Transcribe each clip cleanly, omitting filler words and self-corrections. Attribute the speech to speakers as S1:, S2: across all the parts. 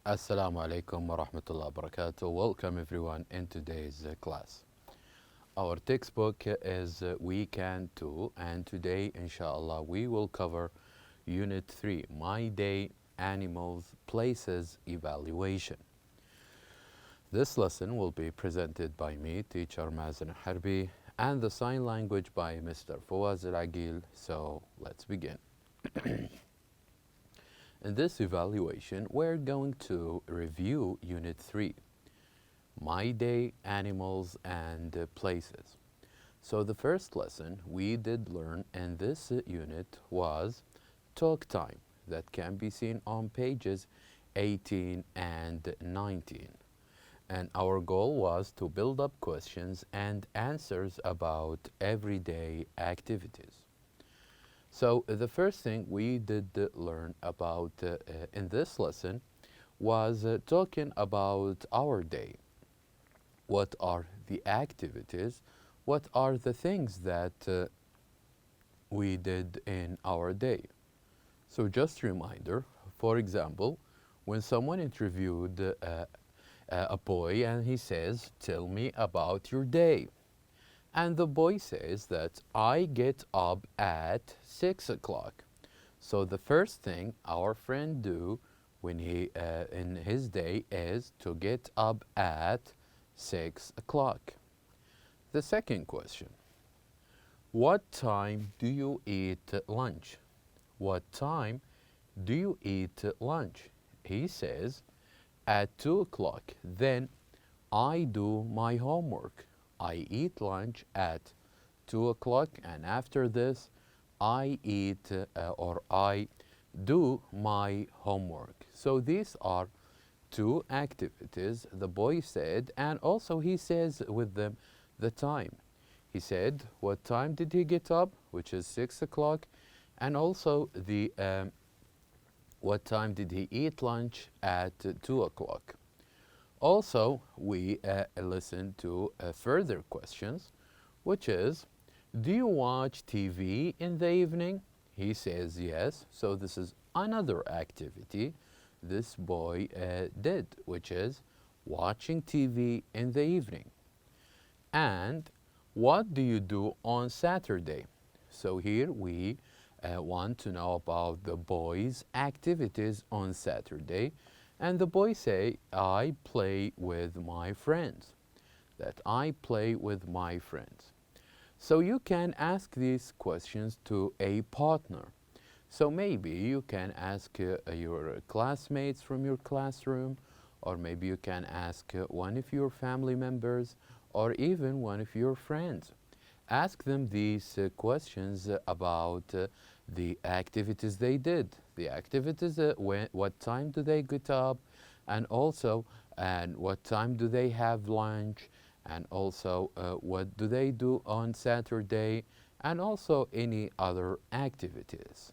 S1: Assalamu alaikum wa rahmatullahi wa barakatuh. Welcome everyone in today's class. Our textbook is Weekend 2 and today inshallah we will cover Unit 3, My Day, Animals, Places, Evaluation. This lesson will be presented by me, teacher Mazen Harbi, and the sign language by Mr. Fawaz Al-Agil. So let's begin. In this evaluation, we're going to review Unit 3, My Day, Animals, and Places. So the first lesson we did learn in this unit was talk time that can be seen on pages 18 and 19. And our goal was to build up questions and answers about everyday activities. So the first thing we did learn about in this lesson was talking about our day. What are the activities? What are the things that we did in our day? So just a reminder, for example, when someone interviewed a boy and he says, "Tell me about your day." And the boy says that I get up at 6 o'clock. So the first thing our friend do when he in his day is to get up at 6 o'clock. The second question, what time do you eat lunch? What time do you eat lunch? He says at 2 o'clock. Then I do my homework. I eat lunch at 2 o'clock, and after this I eat or I do my homework. So these are two activities the boy said, and also he says with them the time. He said what time did he get up, which is 6 o'clock, and also the what time did he eat lunch at 2 o'clock. Also, we listen to further questions, which is, do you watch TV in the evening? He says yes. So this is another activity this boy did, which is watching TV in the evening. And what do you do on Saturday? So here we want to know about the boy's activities on Saturday. And the boy say, I play with my friends. That I play with my friends. So you can ask these questions to a partner. So maybe you can ask your classmates from your classroom, or maybe you can ask one of your family members, or even one of your friends. Ask them these questions about the activities they did, the activities, what time do they get up, and also and what time do they have lunch, and also what do they do on Saturday, and also any other activities.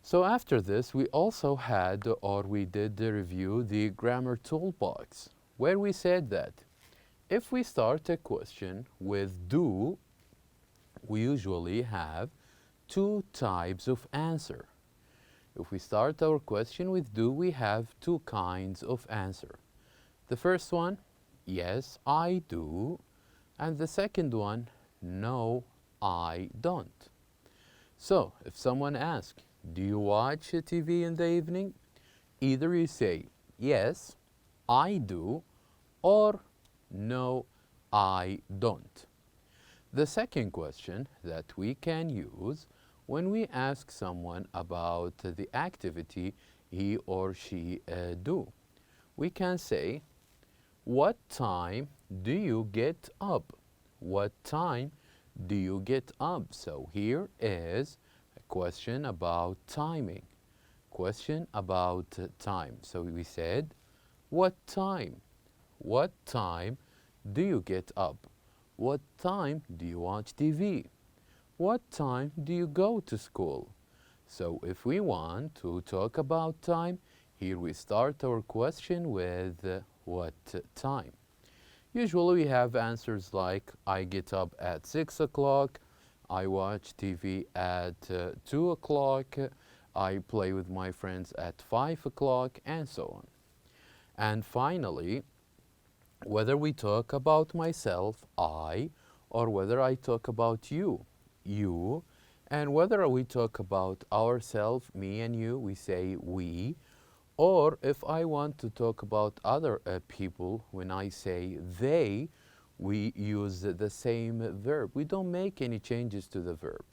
S1: So after this, we also had, or we did review the grammar toolbox, where we said that if we start a question with do, we usually have two types of answer. If we start our question with do, we have two kinds of answer. The first one, yes, I do. And the second one, no, I don't. So if someone asks, do you watch TV in the evening? Either you say, yes, I do, or no, I don't. The second question that we can use when we ask someone about the activity he or she do, we can say, what time do you get up? What time do you get up? So here is a question about timing. Question about time. So we said, what time? What time do you get up? What time do you watch TV? What time do you go to school? So if we want to talk about time, here we start our question with what time. Usually we have answers like I get up at 6 o'clock, I watch TV at 2 o'clock, I play with my friends at 5 o'clock, and so on. And finally, whether we talk about myself, I, or whether I talk about you, you, and whether we talk about ourselves, me and you, we say we, or if I want to talk about other people, when I say they, we use the same verb. We don't make any changes to the verb.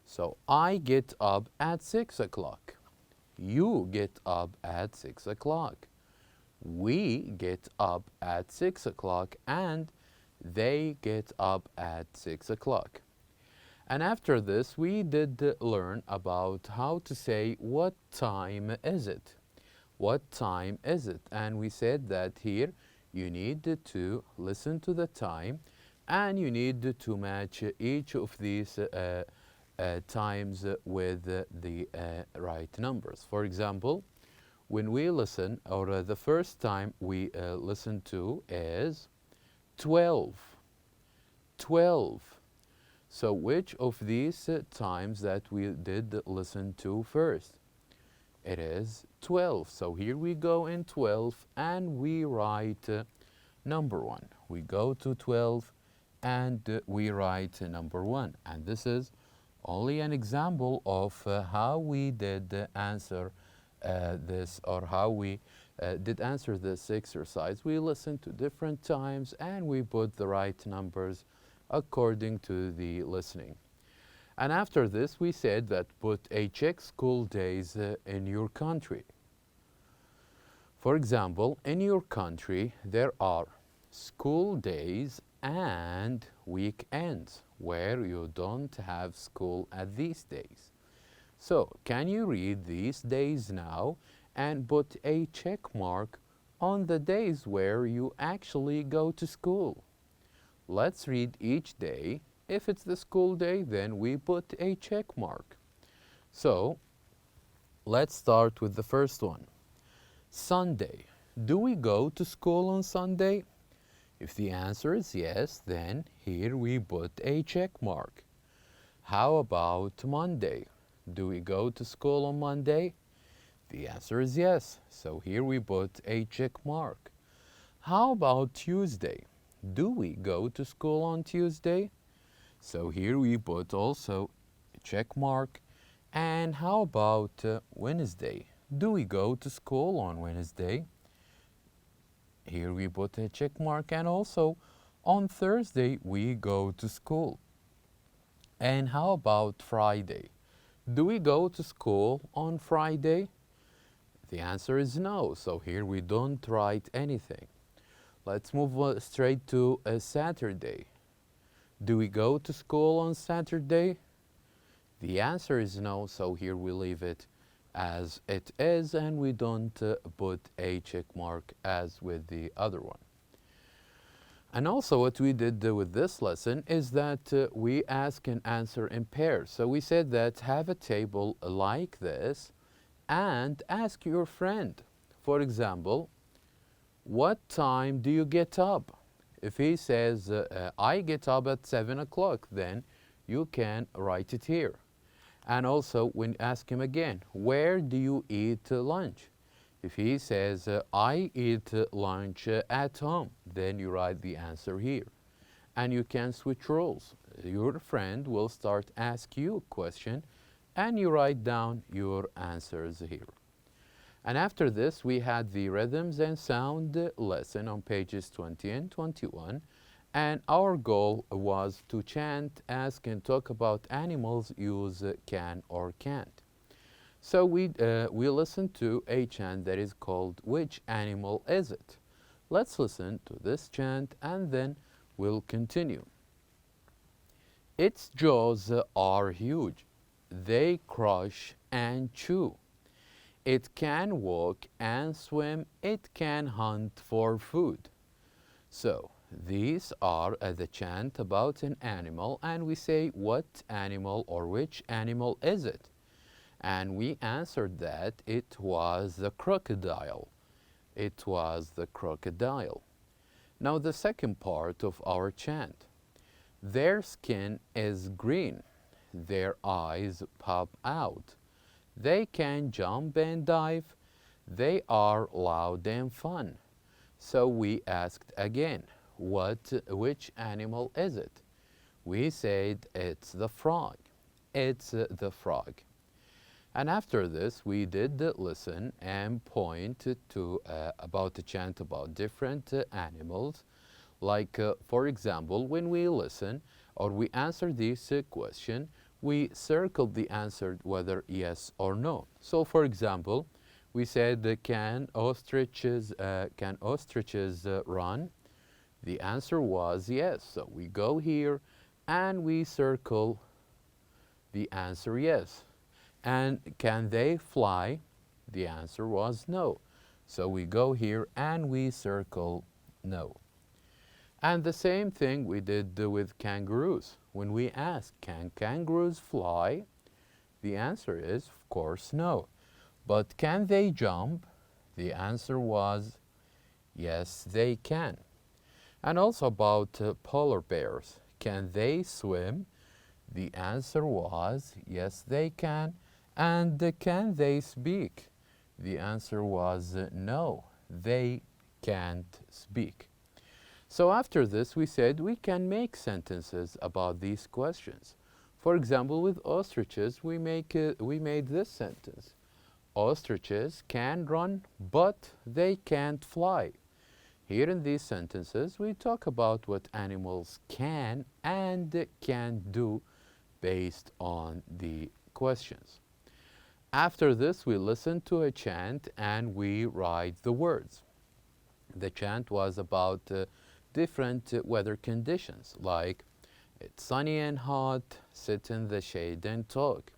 S1: So I get up at 6 o'clock. You get up at 6 o'clock. We get up at 6 o'clock, and they get up at 6 o'clock. And after this, we did learn about how to say, what time is it? What time is it? And we said that here you need to listen to the time, and you need to match each of these times with the right numbers. For example, when we listen, or the first time we listen to is 12. 12. So which of these times that we did listen to first? It is 12. So here we go in 12 and we write number 1. We go to 12 and we write number 1. And this is only an example of how we did answer this, or how we did answer this exercise. We listened to different times and we put the right numbers according to the listening. And after this, we said that put a check school days in your country. For example, in your country, there are school days and weekends where you don't have school at these days. So, can you read these days now and put a check mark on the days where you actually go to school? Let's read each day. If it's the school day, then we put a check mark. So, let's start with the first one. Sunday. Do we go to school on Sunday? If the answer is yes, then here we put a check mark. How about Monday? Do we go to school on Monday? The answer is yes, so here we put a check mark. How about Tuesday? Do we go to school on Tuesday? So here we put also a check mark. And how about Wednesday? Do we go to school on Wednesday? Here we put a check mark. And also on Thursday we go to school. And how about Friday? Do we go to school on Friday? The answer is no, so here we don't write anything. Let's move straight to a Saturday. Do we go to school on Saturday? The answer is no, so here we leave it as it is and we don't put a check mark as with the other one. And also what we did with this lesson is that we ask and answer in pairs. So we said that have a table like this and ask your friend. For example, what time do you get up? If he says, I get up at 7 o'clock, then you can write it here. And also when ask him again, where do you eat lunch? If he says, I eat lunch at home, then you write the answer here. And you can switch roles. Your friend will start ask you a question and you write down your answers here. And after this, we had the rhythms and sound lesson on pages 20 and 21. And our goal was to chant, ask, and talk about animals use can or can't. So we listened to a chant that is called, which animal is it? Let's listen to this chant and then we'll continue. Its jaws are huge. They crush and chew. It can walk and swim. It can hunt for food. So these are the chant about an animal, and we say what animal or which animal is it? And we answered that it was the crocodile. It was the crocodile. Now the second part of our chant. Their skin is green. Their eyes pop out. They can jump and dive. They are loud and fun. So we asked again, which animal is it? We said it's the frog. It's the frog. And after this, we did listen and point to about a chant about different animals. Like, for example, when we listen or we answer this question, we circled the answer whether yes or no. So, for example, we said, can ostriches run? The answer was yes. So we go here and we circle the answer yes. And can they fly? The answer was no. So we go here and we circle no. And the same thing we did with kangaroos. When we ask, can kangaroos fly? The answer is, of course, no. But can they jump? The answer was, yes, they can. And also about polar bears. Can they swim? The answer was, yes, they can. And can they speak? The answer was, no, they can't speak. So after this, we said we can make sentences about these questions. For example, with ostriches, we made this sentence. Ostriches can run, but they can't fly. Here in these sentences, we talk about what animals can and can't do based on the questions. After this, we listen to a chant and we write the words. The chant was about different weather conditions, like it's sunny and hot, sit in the shade and talk.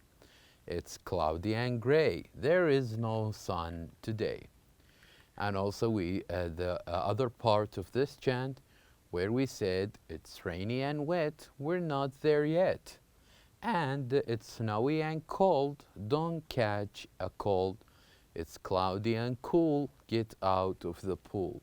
S1: It's cloudy and gray, there is no sun today. And also the other part of this chant where we said it's rainy and wet, we're not there yet. And it's snowy and cold, don't catch a cold. It's cloudy and cool, get out of the pool.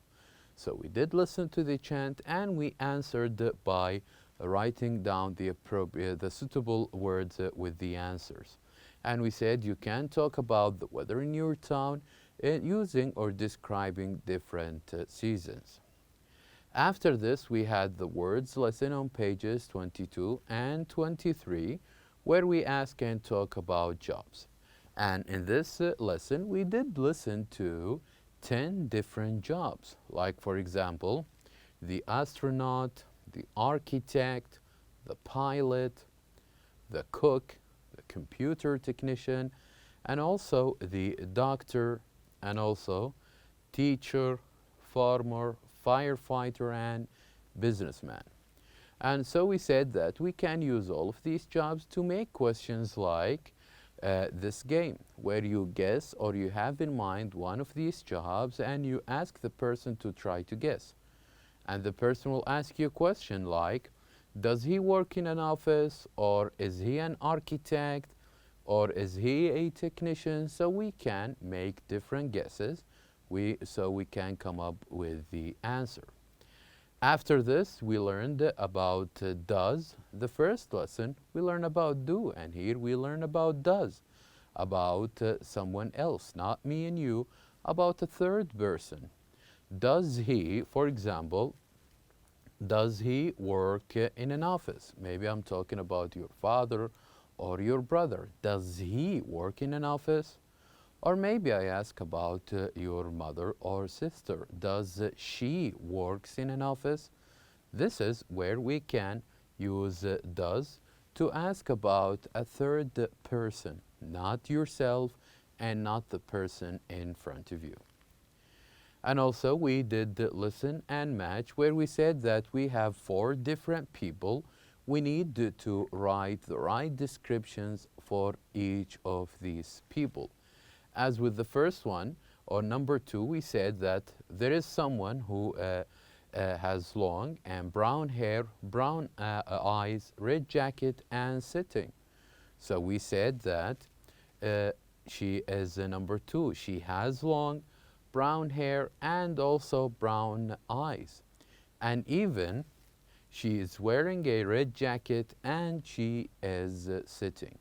S1: So we did listen to the chant and we answered by writing down the suitable words with the answers. And we said you can talk about the weather in your town using or describing different seasons. After this, we had the words lesson on pages 22 and 23, where we ask and talk about jobs. And in this lesson, we did listen to 10 different jobs, like, for example, the astronaut, the architect, the pilot, the cook, the computer technician, and also the doctor, and also teacher, farmer, firefighter, and businessman. And so we said that we can use all of these jobs to make questions like this game, where you guess or you have in mind one of these jobs and you ask the person to try to guess. And the person will ask you a question like, does he work in an office, or is he an architect, or is he a technician? So we can make different guesses so we can come up with the answer. After this, we learned about does. The first lesson, we learned about do, and here we learn about does, about someone else, not me and you, about a third person. Does he, for example, does he work in an office? Maybe I'm talking about your father or your brother. Does he work in an office? Or maybe I ask about your mother or sister. Does she works in an office? This is where we can use does to ask about a third person, not yourself and not the person in front of you. And also we did listen and match, where we said that we have 4 different people. We need to write the right descriptions for each of these people. As with the first one, or number 2, we said that there is someone who has long and brown hair, brown eyes, red jacket, and sitting. So we said that she is number 2. She has long, brown hair, and also brown eyes. And even she is wearing a red jacket and she is sitting.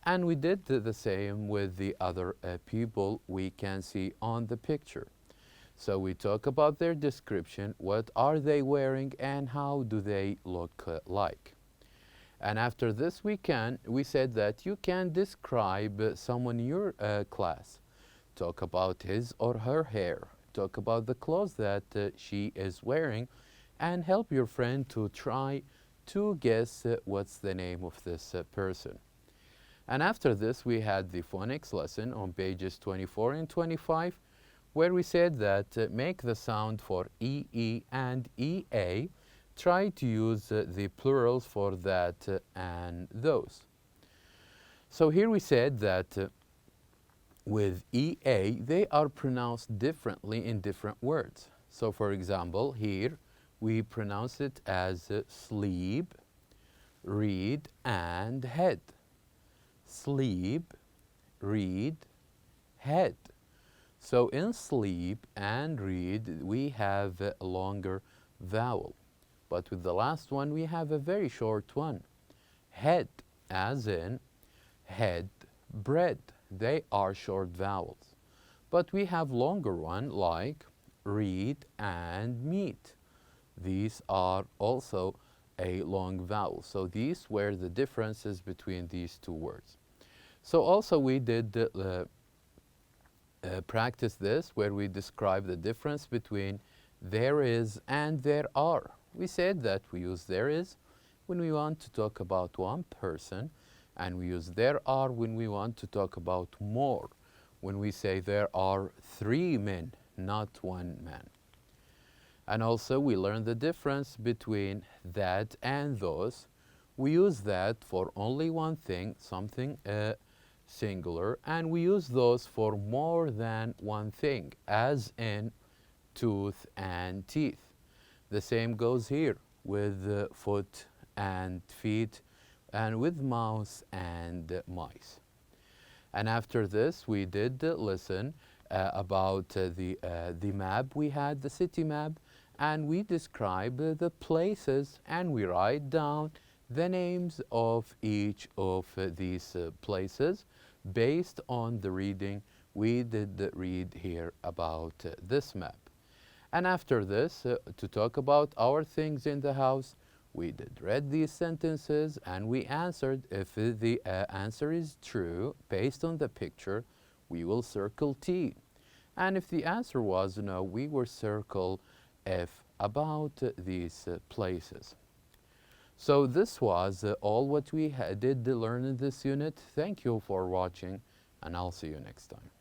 S1: And we did the same with the other people we can see on the picture. So we talk about their description, what are they wearing and how do they look like. And after this we said that you can describe someone in your class. Talk about his or her hair. Talk about the clothes that she is wearing and help your friend to try to guess what's the name of this person. And after this we had the phonics lesson on pages 24 and 25 where we said that make the sound for EE and EA. Try to use the plurals for that and those. So here we said that with EA, they are pronounced differently in different words. So for example, here we pronounce it as sleep, read, and head. Sleep, read, head. So in sleep and read, we have a longer vowel. But with the last one, we have a very short one. Head, as in head, bread. They are short vowels. But we have longer one like read and meat. These are also a long vowel. So these were the differences between these two words. So also we did practice this where we describe the difference between there is and there are. We said that we use there is when we want to talk about one person, and we use there are when we want to talk about more, when we say there are 3 men, not 1 man. And also we learned the difference between that and those. We use that for only one thing, something singular, and we use those for more than one thing, as in tooth and teeth. The same goes here with foot and feet, and with mouse and mice. And after this, we did listen about the map. We had the city map, and we describe the places, and we write down the names of each of these places based on the reading we did read here about this map. And after this, to talk about our things in the house, we did read these sentences and we answered. If the answer is true, based on the picture, we will circle T. And if the answer was no, we will circle F about these places. So this was all what we did learn in this unit. Thank you for watching, and I'll see you next time.